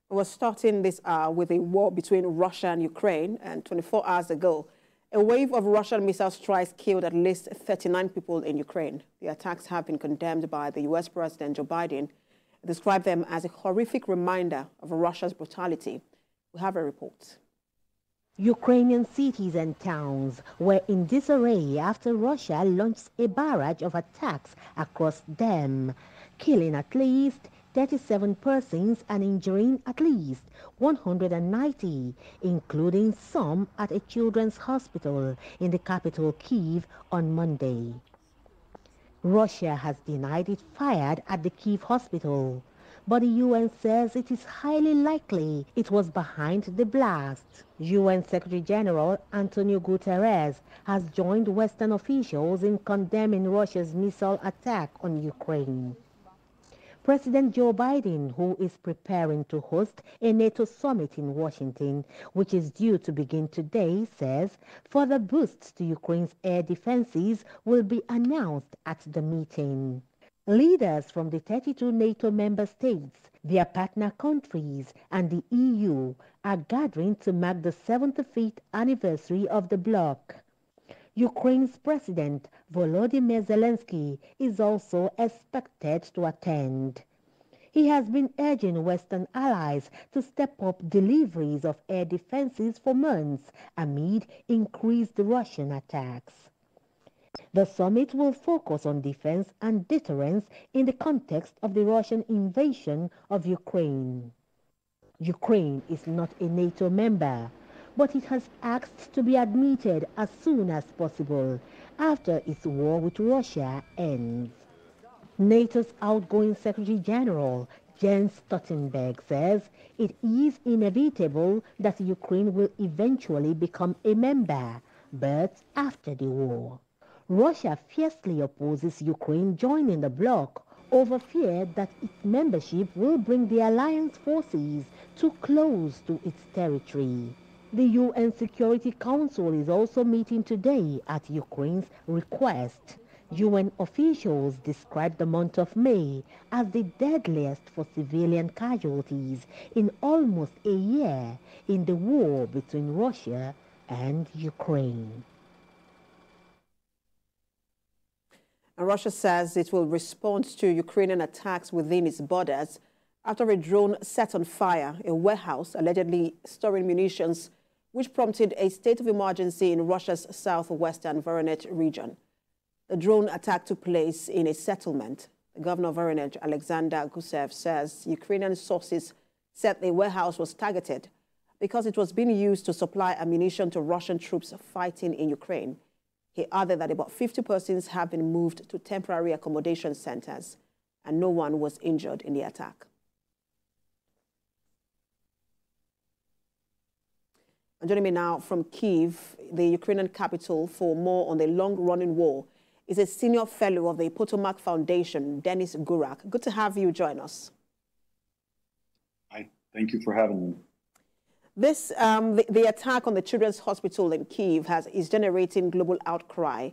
We're starting this hour with a war between Russia and Ukraine, and 24 hours ago, a wave of Russian missile strikes killed at least 39 people in Ukraine. The attacks have been condemned by the U.S. President Joe Biden, who described them as a horrific reminder of Russia's brutality. We have a report. Ukrainian cities and towns were in disarray after Russia launched a barrage of attacks across them, killing at least 37 persons and injuring at least 190, including some at a children's hospital in the capital Kyiv on Monday. Russia has denied it fired at the Kyiv hospital, but the UN says it is highly likely it was behind the blast. UN Secretary General Antonio Guterres has joined Western officials in condemning Russia's missile attack on Ukraine. President Joe Biden, who is preparing to host a NATO summit in Washington, which is due to begin today, says further boosts to Ukraine's air defenses will be announced at the meeting. Leaders from the 32 NATO member states, their partner countries, and the EU are gathering to mark the 75th anniversary of the bloc. Ukraine's President Volodymyr Zelensky is also expected to attend. He has been urging Western allies to step up deliveries of air defenses for months amid increased Russian attacks. The summit will focus on defense and deterrence in the context of the Russian invasion of Ukraine. Ukraine is not a NATO member, but it has asked to be admitted as soon as possible after its war with Russia ends. NATO's outgoing Secretary General Jens Stoltenberg says it is inevitable that Ukraine will eventually become a member, but after the war. Russia fiercely opposes Ukraine joining the bloc over fear that its membership will bring the alliance forces too close to its territory. The UN Security Council is also meeting today at Ukraine's request. UN officials described the month of May as the deadliest for civilian casualties in almost a year in the war between Russia and Ukraine. And Russia says it will respond to Ukrainian attacks within its borders after a drone set on fire a warehouse allegedly storing munitions, which prompted a state of emergency in Russia's southwestern Voronezh region. The drone attack took place in a settlement. The governor of Voronezh, Alexander Gusev, says Ukrainian sources said the warehouse was targeted because it was being used to supply ammunition to Russian troops fighting in Ukraine. He added that about 50 persons have been moved to temporary accommodation centers, and no one was injured in the attack. And joining me now from Kyiv, the Ukrainian capital, for more on the long-running war, is a senior fellow of the Potomac Foundation, Denis Gurak. Good to have you join us. Hi, thank you for having me. This, the attack on the Children's Hospital in Kyiv is generating global outcry.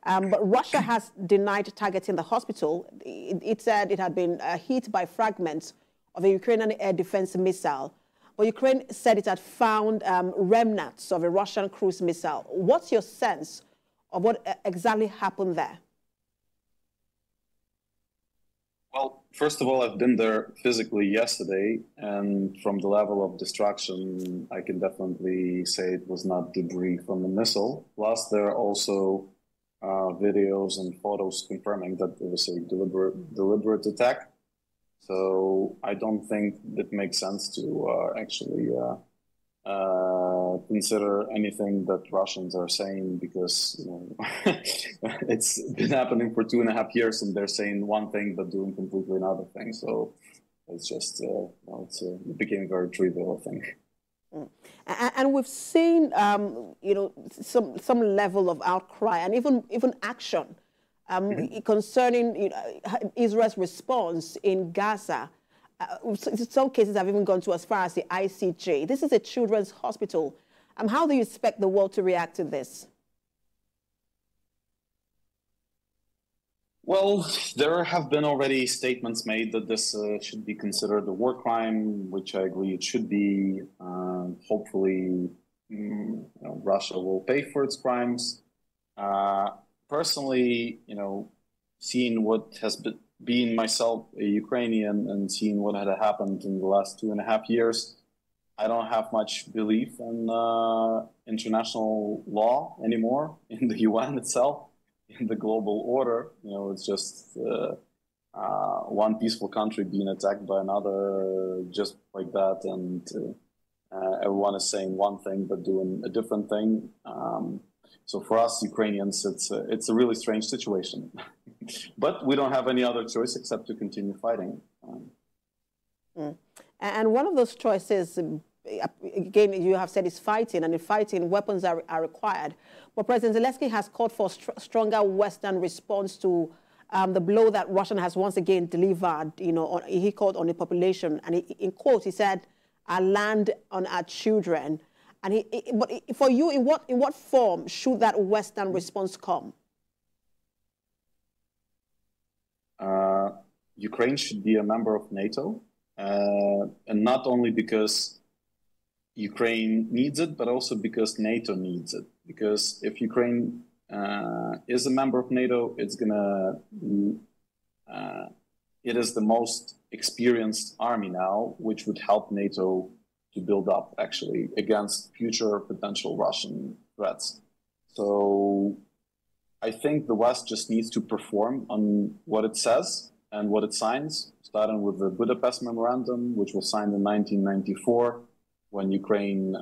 But Russia has denied targeting the hospital. It said it had been hit by fragments of a Ukrainian air defense missile. But Ukraine said it had found remnants of a Russian cruise missile. What's your sense of what exactly happened there? Well, first of all, I've been there physically yesterday, and from the level of destruction, I can definitely say it was not debris from a missile. Plus, there are also videos and photos confirming that it was a deliberate attack. So I don't think it makes sense to actually consider anything that Russians are saying, because it's been happening for 2.5 years, and they're saying one thing but doing completely another thing. So it's just it became very trivial, I think. And we've seen some level of outcry and even action concerning Israel's response in Gaza. Some cases have even gone to as far as the ICJ. This is a children's hospital. How do you expect the world to react to this? Well, there have been already statements made that this should be considered a war crime, which I agree it should be. Hopefully, Russia will pay for its crimes. Personally, seeing what has been myself a Ukrainian and seeing what had happened in the last 2.5 years, I don't have much belief in international law anymore, in the UN itself, in the global order. It's just one peaceful country being attacked by another just like that, and everyone is saying one thing but doing a different thing. So for us Ukrainians, it's a really strange situation, but we don't have any other choice except to continue fighting. And one of those choices, again, you have said is fighting, and in fighting, weapons are required. But President Zelensky has called for stronger Western response to the blow that Russia has once again delivered, he called on the population. And in quotes, he said, our land on our children. And but for you, in what form should that Western response come? Ukraine should be a member of NATO, and not only because Ukraine needs it, but also because NATO needs it. Because if Ukraine is a member of NATO, it is the most experienced army now, which would help NATO to build up actually against future potential Russian threats. So I think the West just needs to perform on what it says and what it signs, starting with the Budapest Memorandum, which was signed in 1994, when Ukraine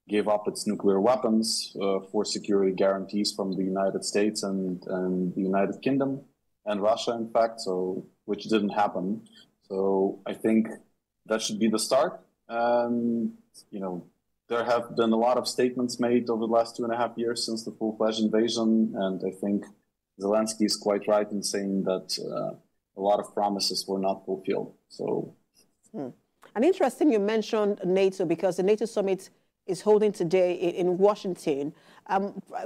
gave up its nuclear weapons for security guarantees from the United States and the United Kingdom and Russia, in fact, which didn't happen. So I think that should be the start. And, there have been a lot of statements made over the last 2.5 years since the full-fledged invasion. And I think Zelensky is quite right in saying that a lot of promises were not fulfilled. So. And interesting you mentioned NATO, because the NATO summit is holding today in Washington.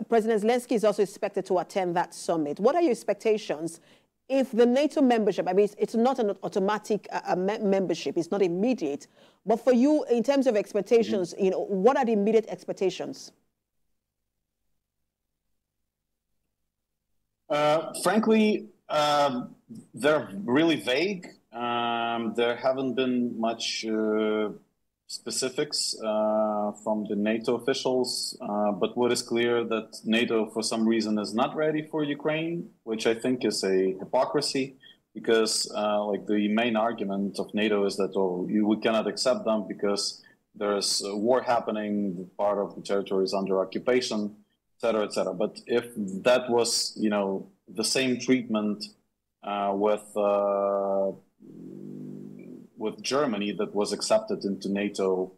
President Zelensky is also expected to attend that summit. What are your expectations if the NATO membership, I mean, it's not an automatic membership, it's not immediate, but for you, in terms of expectations, what are the immediate expectations? Frankly, they're really vague. There haven't been much specifics from the NATO officials, but what is clear that NATO, for some reason, is not ready for Ukraine, which I think is a hypocrisy, because the main argument of NATO is that we cannot accept them because there's a war happening, part of the territory is under occupation, et cetera, et cetera. But if that was, the same treatment with Germany that was accepted into NATO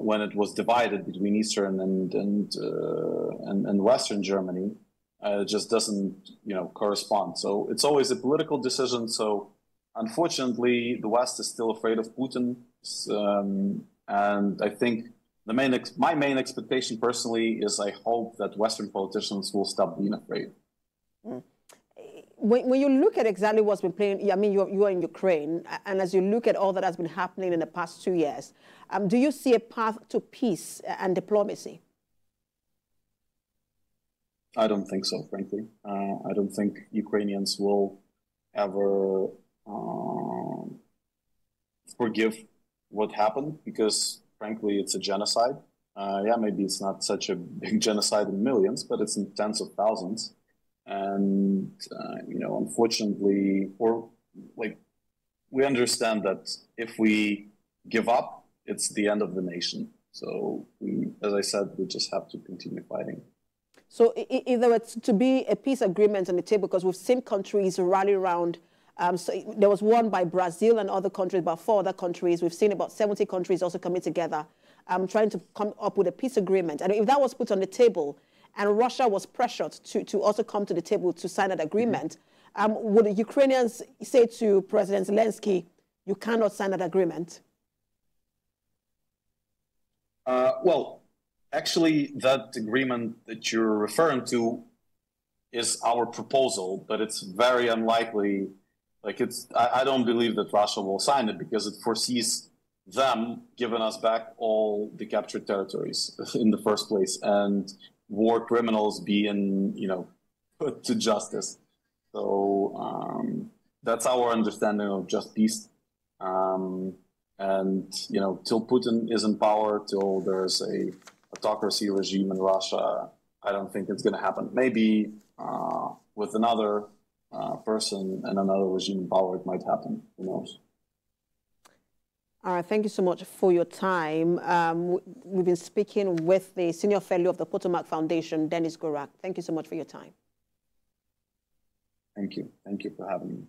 when it was divided between Eastern and Western Germany, it just doesn't correspond. So it's always a political decision. So unfortunately, the West is still afraid of Putin, and I think my main expectation personally is I hope that Western politicians will stop being afraid. When you look at exactly what's been playing, I mean, you are in Ukraine, and as you look at all that has been happening in the past 2 years, do you see a path to peace and diplomacy? I don't think so, frankly. I don't think Ukrainians will ever forgive what happened, because, frankly, it's a genocide. Maybe it's not such a big genocide in millions, but it's in tens of thousands. And, unfortunately, we understand that if we give up, it's the end of the nation. So, as I said, we just have to continue fighting. So if there were to be a peace agreement on the table, because we've seen countries rally around, so there was one by Brazil and other countries, about 4 other countries. We've seen about 70 countries also coming together, trying to come up with a peace agreement. And if that was put on the table, and Russia was pressured to also come to the table to sign that agreement, would the Ukrainians say to President Zelensky, you cannot sign that agreement? Well, actually, that agreement that you're referring to is our proposal, but it's very unlikely. Like I don't believe that Russia will sign it because it foresees them giving us back all the captured territories in the first place, and war criminals being, put to justice. So that's our understanding of just peace. And till Putin is in power, till there's a autocracy regime in Russia, I don't think it's going to happen. Maybe with another person and another regime in power, it might happen. Who knows? All right, thank you so much for your time. We've been speaking with the Senior Fellow of the Potomac Foundation, Dennis Gorak. Thank you so much for your time. Thank you. Thank you for having me.